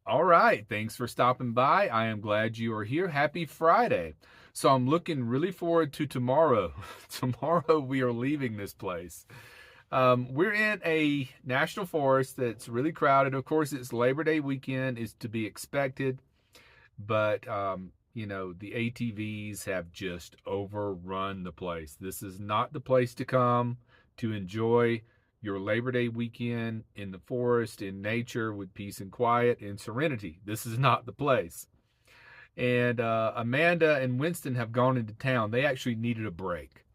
All right. Thanks for stopping by. I am glad you are here. Happy Friday. So I'm looking really forward to tomorrow. Tomorrow we are leaving this place. We're in a national forest that's really crowded. Of course, it's Labor Day weekend, is to be expected, but the ATVs have just overrun the place. This is not the place to come to enjoy your Labor Day weekend in the forest, in nature, with peace and quiet and serenity. This is not the place. And Amanda and Winston have gone into town. They actually needed a break.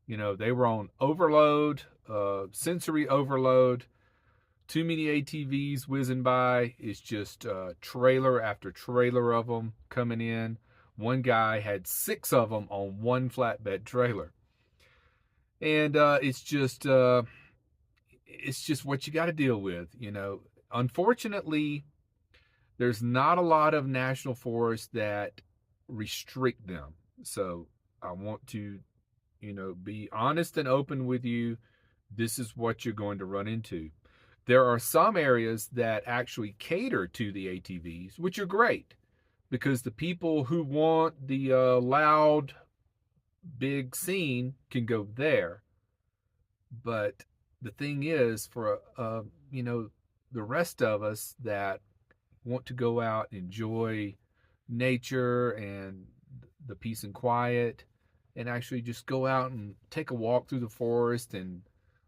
They were on overload, sensory overload, too many ATVs whizzing by. It's just trailer after trailer of them coming in. One guy had six of them on one flatbed trailer, and it's just what you got to deal with. Unfortunately, there's not a lot of national forests that restrict them. So I want to, be honest and open with you. This is what you're going to run into. There are some areas that actually cater to the ATVs, which are great because the people who want the loud, big scene can go there. But the thing is, for the rest of us that want to go out, enjoy nature and the peace and quiet, and actually just go out and take a walk through the forest and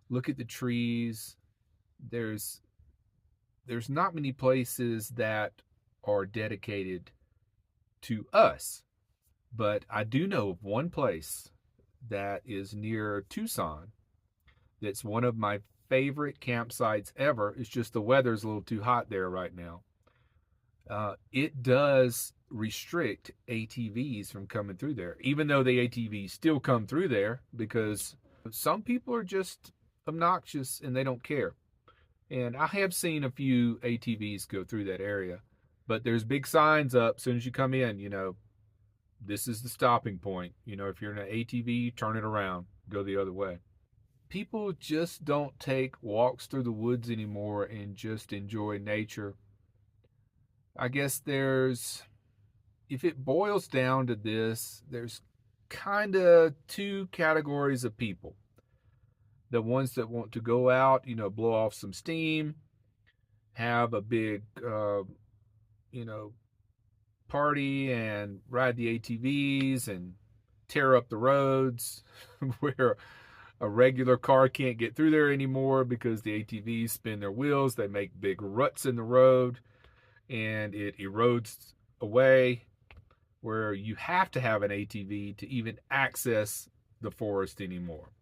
look at the trees. There's there's not many places that are dedicated to us, but I do know of one place that is near Tucson that's one of my favorite campsites ever. It's just the weather's a little too hot there right now. It does restrict ATVs from coming through there, even though the ATVs still come through there because some people are just obnoxious and they don't care. And I have seen a few ATVs go through that area, but there's big signs up as soon as you come in, this is the stopping point. If you're in an ATV, turn it around, go the other way. People just don't take walks through the woods anymore and just enjoy nature. I guess if it boils down to this, there's kind of two categories of people. The ones that want to go out, blow off some steam, have a big, you know, party and ride the ATVs and tear up the roads where a regular car can't get through there anymore because the ATVs spin their wheels. They make big ruts in the road and it erodes away where you have to have an ATV to even access the forest anymore.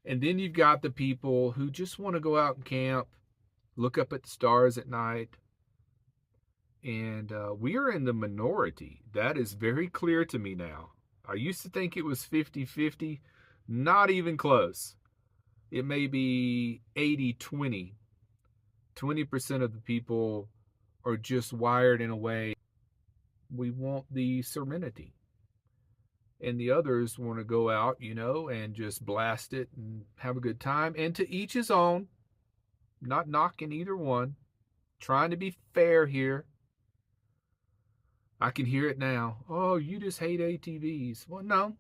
And then you've got the people who just want to go out and camp, look up at the stars at night. And we are in the minority. That is very clear to me now. I used to think it was 50-50, not even close. It may be 80-20. 20% of the people are just wired in a way we want the serenity. And the others want to go out, and just blast it and have a good time. And to each his own, not knocking either one, trying to be fair here. I can hear it now. Oh, you just hate ATVs. Well, no,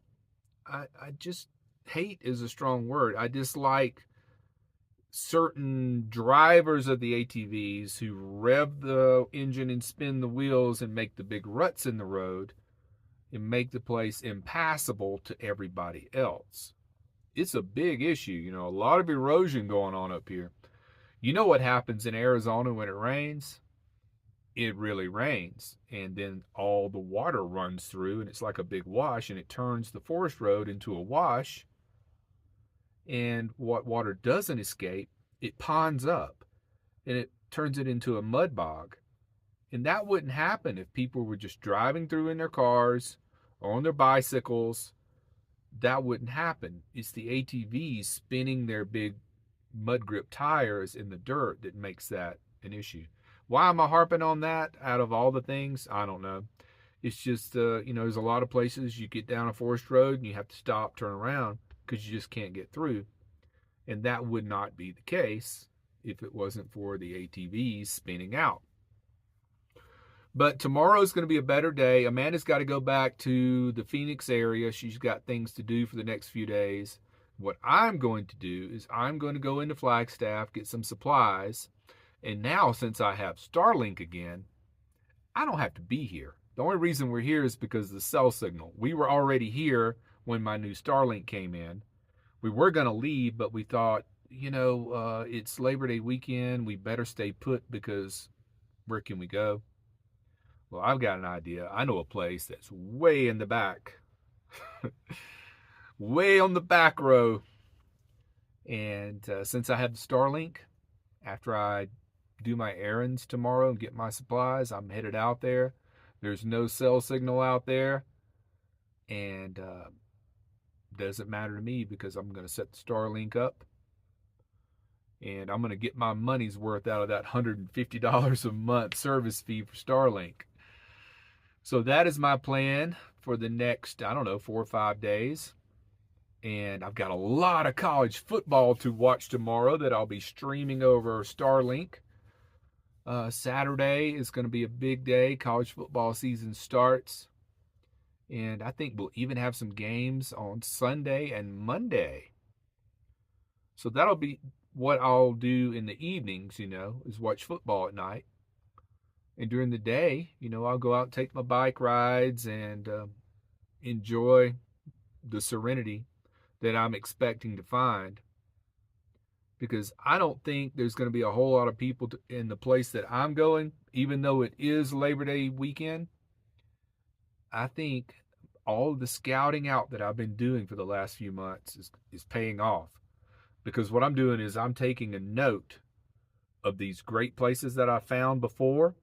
I just, hate is a strong word. I dislike certain drivers of the ATVs who rev the engine and spin the wheels and make the big ruts in the road and make the place impassable to everybody else. It's a big issue, a lot of erosion going on up here. You know what happens in Arizona when it rains? It really rains, and then all the water runs through, and it's like a big wash, and it turns the forest road into a wash. And what water doesn't escape, it ponds up, and it turns it into a mud bog. And that wouldn't happen if people were just driving through in their cars or on their bicycles. That wouldn't happen. It's the ATVs spinning their big mud grip tires in the dirt that makes that an issue. Why am I harping on that out of all the things? I don't know. It's just, there's a lot of places you get down a forest road and you have to stop, turn around because you just can't get through. And that would not be the case if it wasn't for the ATVs spinning out. But tomorrow's going to be a better day. Amanda's got to go back to the Phoenix area. She's got things to do for the next few days. What I'm going to do is I'm going to go into Flagstaff, get some supplies. And now, since I have Starlink again, I don't have to be here. The only reason we're here is because of the cell signal. We were already here when my new Starlink came in. We were going to leave, but we thought, it's Labor Day weekend. We better stay put because where can we go? Well, I've got an idea. I know a place that's way in the back, way on the back row. And since I have the Starlink, after I do my errands tomorrow and get my supplies, I'm headed out there. There's no cell signal out there. And doesn't matter to me because I'm going to set the Starlink up. And I'm going to get my money's worth out of that $150 a month service fee for Starlink. So that is my plan for the next, 4 or 5 days. And I've got a lot of college football to watch tomorrow that I'll be streaming over Starlink. Saturday is going to be a big day. College football season starts. And I think we'll even have some games on Sunday and Monday. So that'll be what I'll do in the evenings, is watch football at night. And during the day, I'll go out and take my bike rides and enjoy the Serenity that I'm expecting to find. Because I don't think there's going to be a whole lot of people in the place that I'm going, even though it is Labor Day weekend. I think all of the scouting out that I've been doing for the last few months is paying off. Because what I'm doing is I'm taking a note of these great places that I found before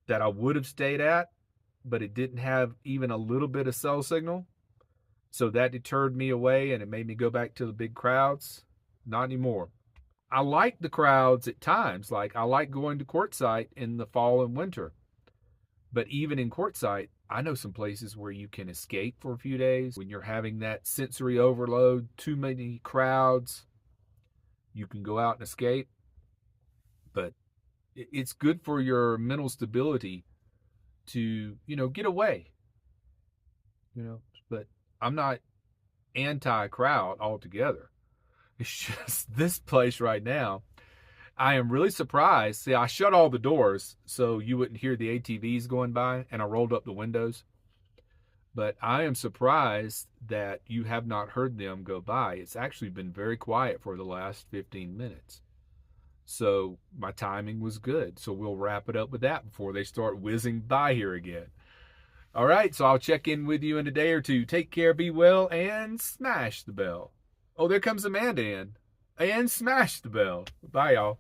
that I would have stayed at, but it didn't have even a little bit of cell signal. So that deterred me away and it made me go back to the big crowds. Not anymore. I like the crowds at times. Like I like going to Quartzsite in the fall and winter. But even in Quartzsite, I know some places where you can escape for a few days. When you're having that sensory overload, too many crowds, you can go out and escape. But it's good for your mental stability to, get away. But I'm not anti-crowd altogether. It's just this place right now. I am really surprised. See, I shut all the doors so you wouldn't hear the ATVs going by, and I rolled up the windows. But I am surprised that you have not heard them go by. It's actually been very quiet for the last 15 minutes. So my timing was good. So we'll wrap it up with that before they start whizzing by here again. All right, so I'll check in with you in a day or two. Take care, be well, and smash the bell. Oh, there comes Amanda in. And smash the bell. Bye, y'all.